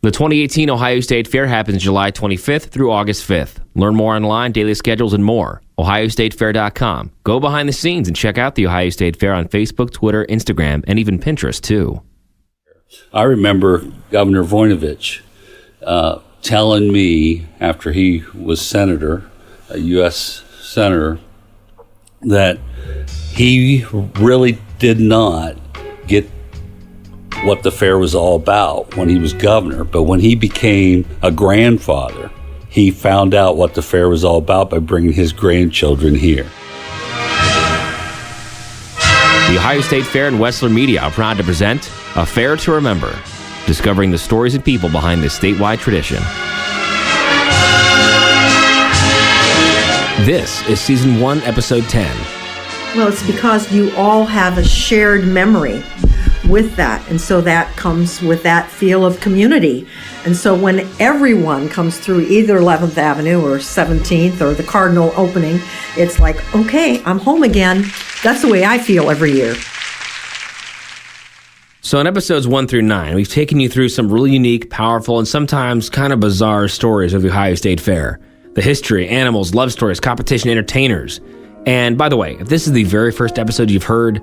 The 2018 Ohio State Fair happens July 25th through August 5th. Learn more online, daily schedules, and more. OhioStateFair.com. Go behind the scenes and check out the Ohio State Fair on Facebook, Twitter, Instagram, and even Pinterest, too. I remember Governor Voinovich telling me after he was senator, a U.S. senator, that he really did not get what the fair was all about when he was governor. But when he became a grandfather, he found out what the fair was all about by bringing his grandchildren here. The Ohio State Fair and Wessler Media are proud to present A Fair to Remember, discovering the stories and people behind this statewide tradition. This is Season 1, Episode 10. Well, it's because you all have a shared memory with that, and so that comes with that feel of community. And so when everyone comes through either 11th Avenue or 17th or the Cardinal opening, it's like, okay, I'm home again. That's the way I feel every year. So in episodes 1 through 9, we've taken you through some really unique, powerful, and sometimes kind of bizarre stories of the Ohio State Fair. The history, animals, love stories, competition, entertainers. And by the way, if this is the very first episode you've heard,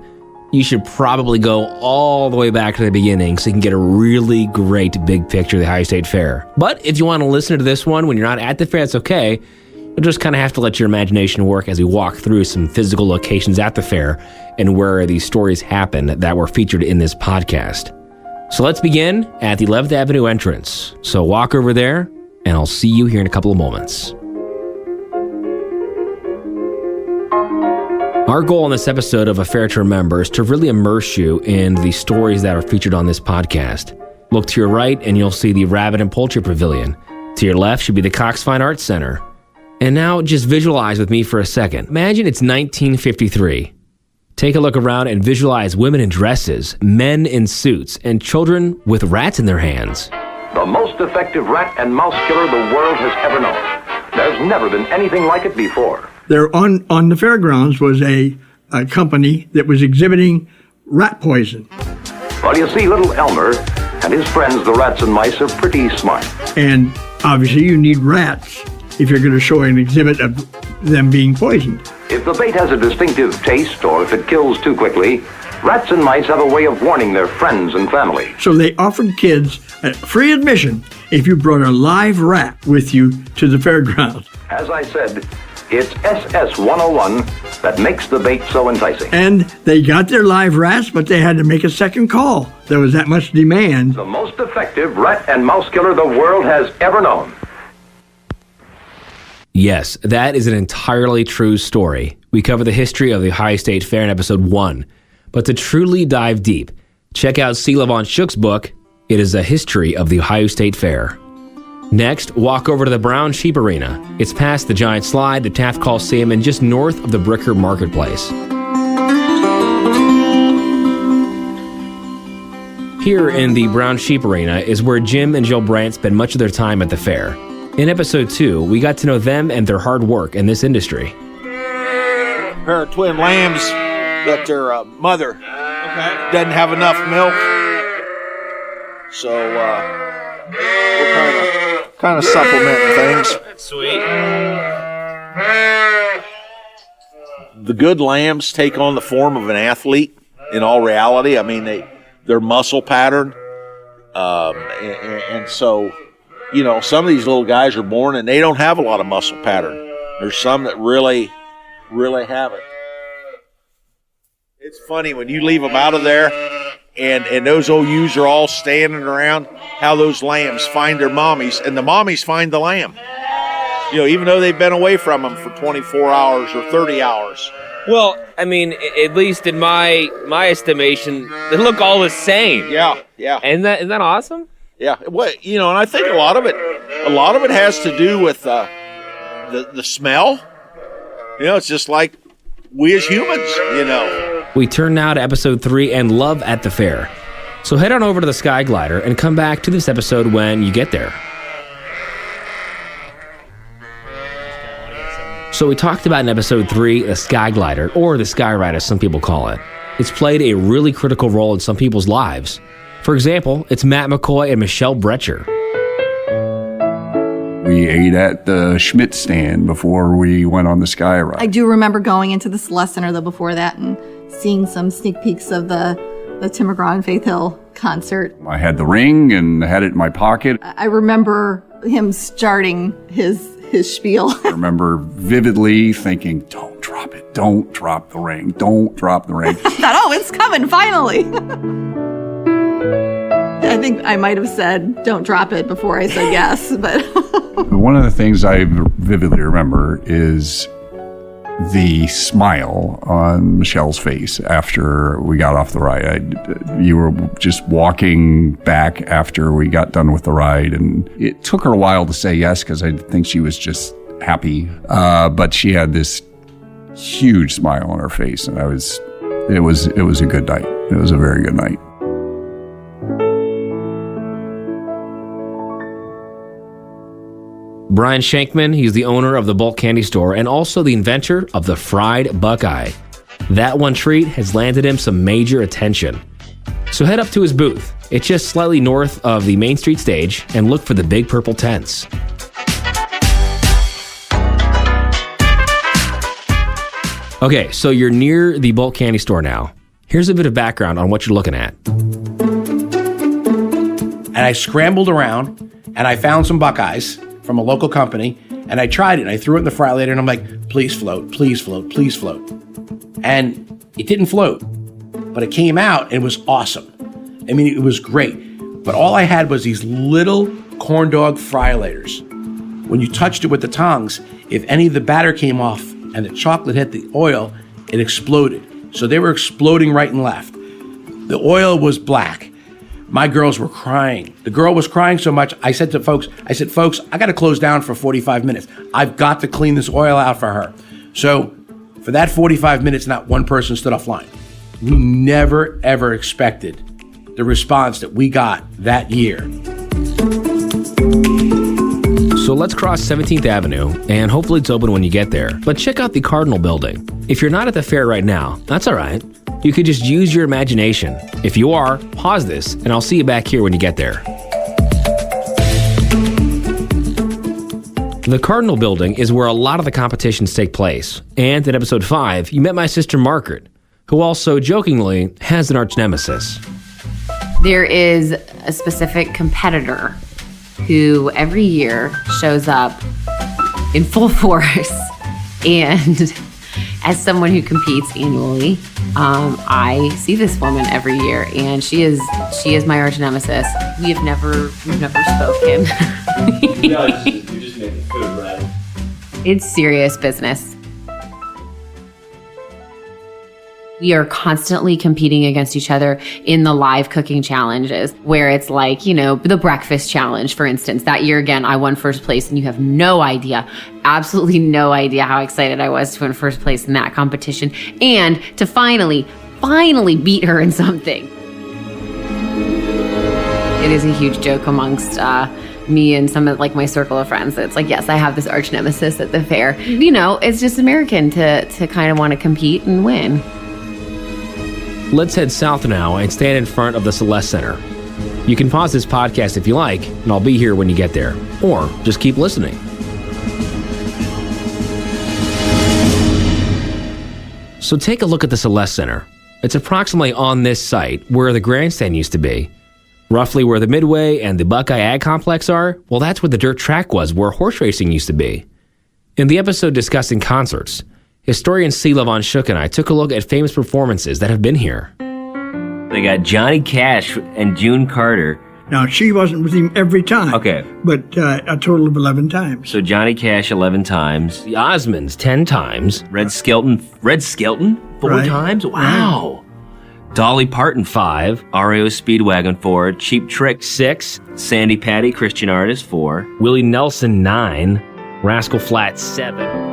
you should probably go all the way back to the beginning so you can get a really great big picture of the Ohio State Fair. But if you want to listen to this one when you're not at the fair, it's okay. You'll just kind of have to let your imagination work as we walk through some physical locations at the fair and where these stories happen that were featured in this podcast. So let's begin at the 11th Avenue entrance. So walk over there, and I'll see you here in a couple of moments. Our goal in this episode of A Fair to Remember is to really immerse you in the stories that are featured on this podcast. Look to your right and you'll see the Rabbit and Poultry Pavilion. To your left should be the Cox Fine Arts Center. And now just visualize with me for a second. Imagine it's 1953. Take a look around and visualize women in dresses, men in suits, and children with rats in their hands. The most effective rat and mouse killer the world has ever known. There's never been anything like it before. There on the fairgrounds was a company that was exhibiting rat poison. Well, you see, little Elmer and his friends, the rats and mice, are pretty smart. And obviously you need rats if you're going to show an exhibit of them being poisoned. If the bait has a distinctive taste or if it kills too quickly, rats and mice have a way of warning their friends and family. So they offered kids free admission if you brought a live rat with you to the fairgrounds. As I said, it's SS 101 that makes the bait so enticing. And they got their live rats, but they had to make a second call. There was that much demand. The most effective rat and mouse killer the world has ever known. Yes, that is an entirely true story. We cover the history of the Ohio State Fair in episode 1. But to truly dive deep, check out C. LeVon Shook's book, It is a History of the Ohio State Fair. Next, walk over to the Brown Sheep Arena. It's past the Giant Slide, the Taft Coliseum, and just north of the Bricker Marketplace. Here in the Brown Sheep Arena is where Jim and Jill Brandt spend much of their time at the fair. In episode 2, we got to know them and their hard work in this industry. A pair of twin lambs that their mother doesn't have enough milk. So we're kind of supplementing things. Sweet. The good lambs take on the form of an athlete in all reality. I mean, they're muscle patterned. And so, you know, some of these little guys are born and they don't have a lot of muscle pattern. There's some that really, really have it. It's funny when you leave them out of there and those OUs are all standing around, how those lambs find their mommies, and the mommies find the lamb. You know, even though they've been away from them for 24 hours or 30 hours. Well, I mean, at least in my estimation, they look all the same. Yeah. Isn't that awesome? Yeah. Well, you know, and I think a lot of it has to do with the smell. You know, it's just like we as humans, you know. We turn now to episode 3 and Love at the Fair. So head on over to the Sky Glider and come back to this episode when you get there. So we talked about in episode 3 the Sky Glider, or the Sky Ride as some people call it. It's played a really critical role in some people's lives. For example, it's Matt McCoy and Michelle Brecher. We ate at the Schmidt stand before we went on the Sky Ride. I do remember going into the Celeste Center though before that and seeing some sneak peeks of the Tim McGraw and Faith Hill concert. I had the ring and had it in my pocket. I remember him starting his spiel. I remember vividly thinking, don't drop it. Don't drop the ring. Don't drop the ring. I thought, oh, it's coming finally. I think I might have said, don't drop it before I said yes, but. One of the things I vividly remember is the smile on Michelle's face after we got off the ride. You were just walking back after we got done with the ride, and it took her a while to say yes because I think she was just happy. But she had this huge smile on her face, and it was a good night. It was a very good night. Brian Shankman, he's the owner of the bulk candy store and also the inventor of the fried Buckeye. That one treat has landed him some major attention. So head up to his booth. It's just slightly north of the Main Street stage and look for the big purple tents. Okay, so you're near the bulk candy store now. Here's a bit of background on what you're looking at. And I scrambled around and I found some Buckeyes from a local company, and I tried it, and I threw it in the fry later, and I'm like, please float, please float, please float. And it didn't float, but it came out, and it was awesome. I mean, it was great. But all I had was these little corn dog friolators. When you touched it with the tongs, if any of the batter came off and the chocolate hit the oil, it exploded. So they were exploding right and left. The oil was black. My girls were crying. The girl was crying so much, I said to folks, I got to close down for 45 minutes. I've got to clean this oil out for her. So for that 45 minutes, not one person stood offline. We never, ever expected the response that we got that year. So let's cross 17th Avenue, and hopefully it's open when you get there. But check out the Cardinal Building. If you're not at the fair right now, that's all right. You could just use your imagination. If you are, pause this, and I'll see you back here when you get there. The Cardinal Building is where a lot of the competitions take place. And in episode 5, you met my sister Margaret, who also jokingly has an arch nemesis. There is a specific competitor who every year shows up in full force. And as someone who competes annually, I see this woman every year, and she is my arch nemesis. We've never spoken. You're just making food, right? It's serious business. We are constantly competing against each other in the live cooking challenges, where it's like, the breakfast challenge, for instance. That year, again, I won first place, and you have no idea, absolutely no idea how excited I was to win first place in that competition and to finally beat her in something. It is a huge joke amongst me and some of my circle of friends. It's like, yes, I have this arch nemesis at the fair. It's just American to kind of want to compete and win. Let's head south now and stand in front of the Celeste Center. You can pause this podcast if you like, and I'll be here when you get there. Or just keep listening. So take a look at the Celeste Center. It's approximately on this site where the grandstand used to be. Roughly where the Midway and the Buckeye Ag Complex are, well, that's where the dirt track was where horse racing used to be. In the episode discussing concerts, historian C. LaVon Shook and I took a look at famous performances that have been here. They got Johnny Cash and June Carter. Now, she wasn't with him every time. Okay. But a total of 11 times. So Johnny Cash 11 times. The Osmonds 10 times. Red Skelton 4 Right. times? Wow. Right. Dolly Parton 5. REO Speedwagon 4. Cheap Trick 6. Sandy Patty, Christian Artist 4. Willie Nelson 9. Rascal Flatts 7.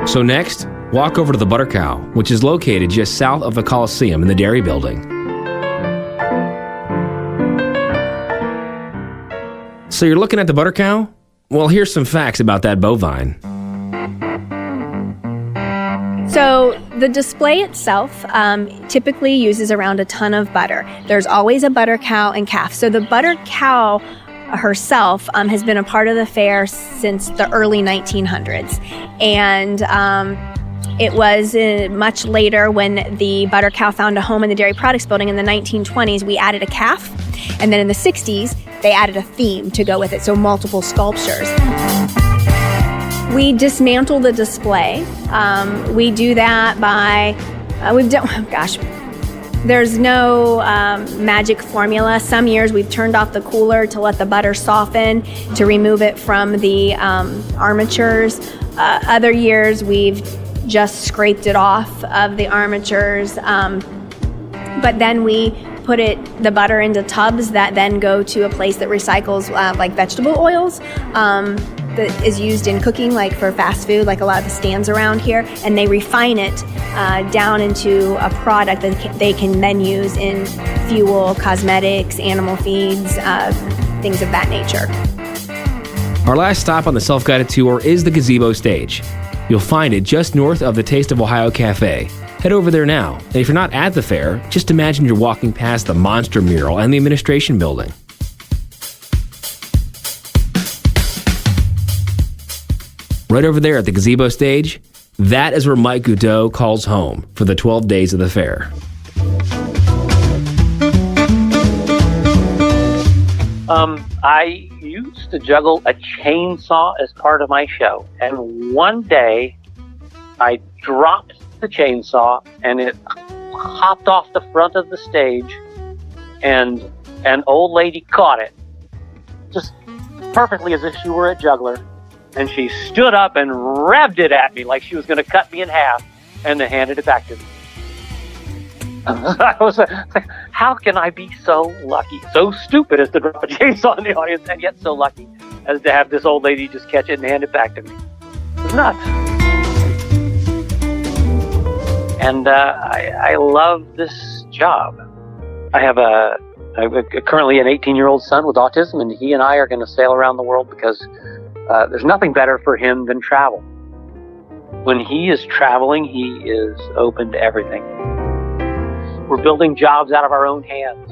So next, walk over to the Butter Cow, which is located just south of the Coliseum in the Dairy Building. So you're looking at the Butter Cow? Well, here's some facts about that bovine. So the display itself typically uses around a ton of butter. There's always a butter cow and calf. So the butter cow herself has been a part of the fair since the early 1900s. And it was much later when the butter cow found a home in the dairy products building in the 1920s, we added a calf. And then in the 60s, they added a theme to go with it, so multiple sculptures. We dismantle the display. We do that by, there's no magic formula. Some years we've turned off the cooler to let the butter soften, to remove it from the armatures. Other years we've just scraped it off of the armatures. But then we put the butter into tubs that then go to a place that recycles like vegetable oils that is used in cooking, like for fast food, like a lot of the stands around here, and they refine it down into a product that they can then use in fuel, cosmetics, animal feeds, things of that nature. Our last stop on the self-guided tour is the gazebo stage. You'll find it just north of the Taste of Ohio Cafe. Head over there now. And if you're not at the fair, just imagine you're walking past the monster mural and the administration building. Right over there at the gazebo stage, that is where Mike Goudeau calls home for the 12 days of the fair. I used to juggle a chainsaw as part of my show, and one day I dropped the chainsaw and it hopped off the front of the stage, and an old lady caught it just perfectly as if she were a juggler, and she stood up and revved it at me like she was going to cut me in half and then handed it back to me. I was like, how can I be so lucky, so stupid as to drop a chainsaw in the audience, and yet so lucky as to have this old lady just catch it and hand it back to me? It was nuts. And I love this job. I have currently an 18-year-old son with autism, and he and I are going to sail around the world because there's nothing better for him than travel. When he is traveling, he is open to everything. We're building jobs out of our own hands.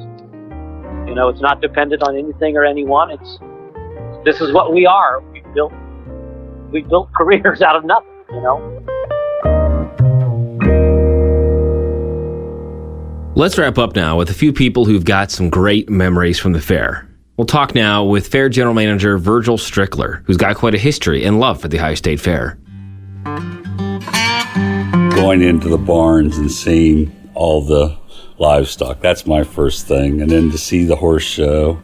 You know, it's not dependent on anything or anyone. This is what we are. We built careers out of nothing, you know. Let's wrap up now with a few people who've got some great memories from the fair. We'll talk now with Fair General Manager Virgil Strickler, who's got quite a history and love for the Ohio State Fair. Going into the barns and seeing all the livestock, that's my first thing. And then to see the horse show.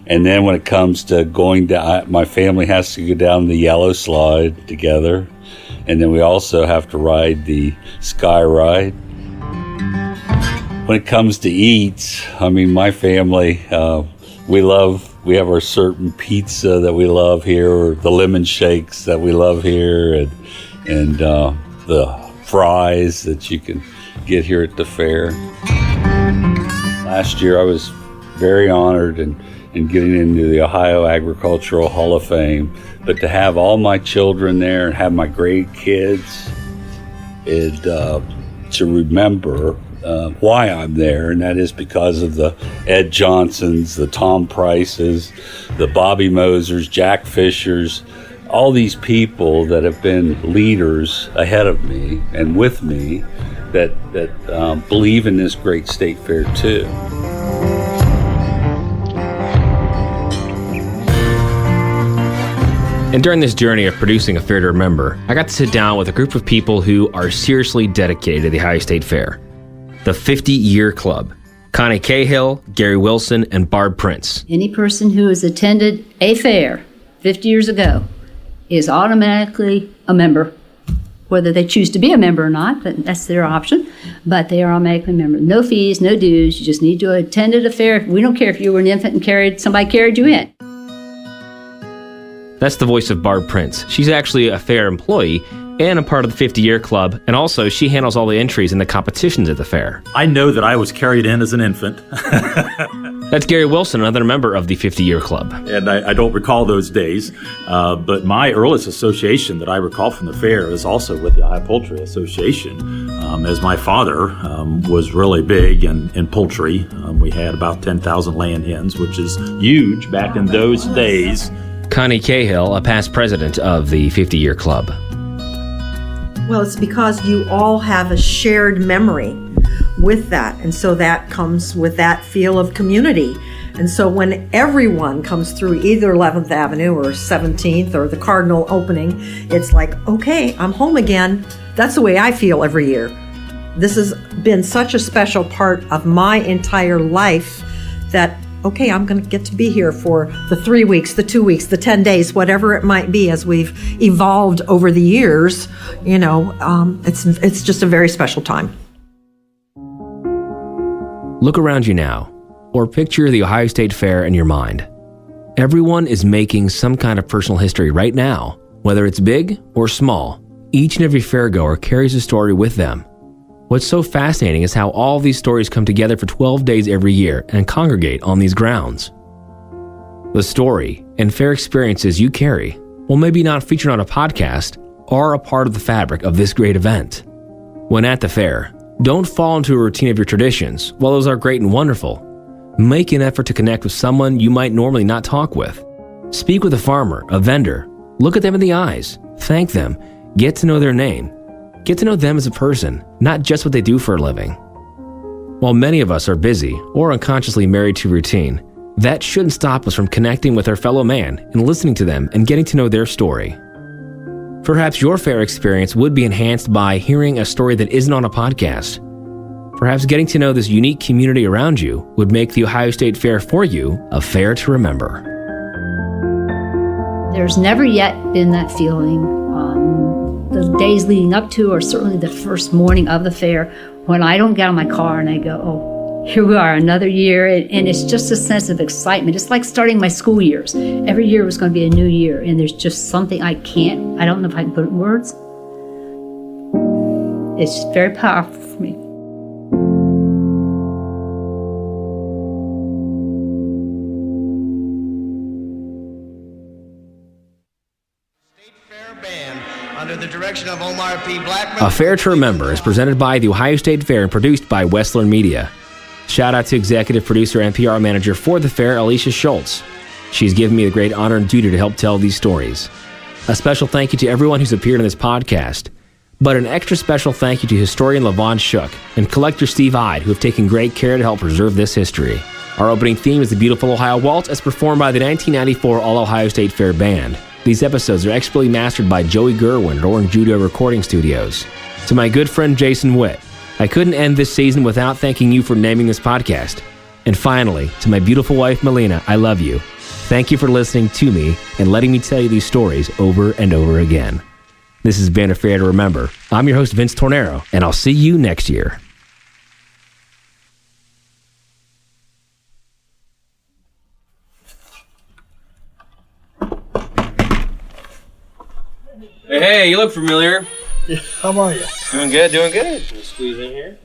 And then when it comes to going down, my family has to go down the yellow slide together. And then we also have to ride the sky ride. When it comes to eats, I mean, my family, we have our certain pizza that we love here, or the lemon shakes that we love here, and the fries that you can get here at the fair. Last year I was very honored in getting into the Ohio Agricultural Hall of Fame, but to have all my children there and have my great kids, to remember why I'm there, and that is because of the Ed Johnsons, the Tom Prices, the Bobby Mosers, Jack Fishers, all these people that have been leaders ahead of me and with me that believe in this great state fair too. And during this journey of producing A Fair to Remember, I got to sit down with a group of people who are seriously dedicated to the Ohio State Fair. The 50-Year Club. Connie Cahill, Gary Wilson, and Barb Prince. Any person who has attended a fair 50 years ago is automatically a member. Whether they choose to be a member or not, that's their option, but they are automatically a member. No fees, no dues, you just need to attend a fair. We don't care if you were an infant and somebody carried you in. That's the voice of Barb Prince. She's actually a fair employee, and a part of the 50-year club, and also she handles all the entries in the competitions at the fair. I know that I was carried in as an infant. That's Gary Wilson, another member of the 50-year club. And I don't recall those days, but my earliest association that I recall from the fair is also with the Ohio Poultry Association, as my father was really big in poultry. We had about 10,000 laying hens, which is huge back in those days. Connie Cahill, a past president of the 50-year club. Well, it's because you all have a shared memory with that. And so that comes with that feel of community. And so when everyone comes through either 11th Avenue or 17th or the Cardinal opening, it's like, okay, I'm home again. That's the way I feel every year. This has been such a special part of my entire life that, okay, I'm going to get to be here for the 3 weeks, the 2 weeks, the 10 days, whatever it might be as we've evolved over the years. You know, it's just a very special time. Look around you now, or picture the Ohio State Fair in your mind. Everyone is making some kind of personal history right now, whether it's big or small. Each and every fairgoer carries a story with them. What's so fascinating is how all these stories come together for 12 days every year and congregate on these grounds. The story and fair experiences you carry, while maybe not featured on a podcast, are a part of the fabric of this great event. When at the fair, don't fall into a routine of your traditions. While those are great and wonderful, make an effort to connect with someone you might normally not talk with. Speak with a farmer, a vendor. Look at them in the eyes. Thank them. Get to know their name. Get to know them as a person, not just what they do for a living. While many of us are busy or unconsciously married to routine, that shouldn't stop us from connecting with our fellow man and listening to them and getting to know their story. Perhaps your fair experience would be enhanced by hearing a story that isn't on a podcast. Perhaps getting to know this unique community around you would make the Ohio State Fair for you a fair to remember. There's never yet been that feeling on the days leading up to, or certainly the first morning of the fair, when I don't get out of my car and I go, oh, here we are, another year, and it's just a sense of excitement. It's like starting my school years. Every year was going to be a new year, and there's just something I don't know if I can put it in words. It's just very powerful for me. Under the direction of Omar P. Blackman. A Fair to Remember is presented by the Ohio State Fair and produced by Wessler Media. Shout out to executive producer and PR manager for the fair, Alicia Schultz. She's given me the great honor and duty to help tell these stories. A special thank you to everyone who's appeared on this podcast, but an extra special thank you to historian Lavon Shook and collector Steve Ide, who have taken great care to help preserve this history. Our opening theme is the Beautiful Ohio Waltz, as performed by the 1994 All-Ohio State Fair Band. These episodes are expertly mastered by Joey Gerwin at Orange Judo Recording Studios. To my good friend Jason Witt, I couldn't end this season without thanking you for naming this podcast. And finally, to my beautiful wife Melina, I love you. Thank you for listening to me and letting me tell you these stories over and over again. This has been A Fair to Remember. I'm your host, Vince Tornero, and I'll see you next year. Hey, you look familiar. Yeah, how are you? Doing good, doing good. Can you squeeze in here?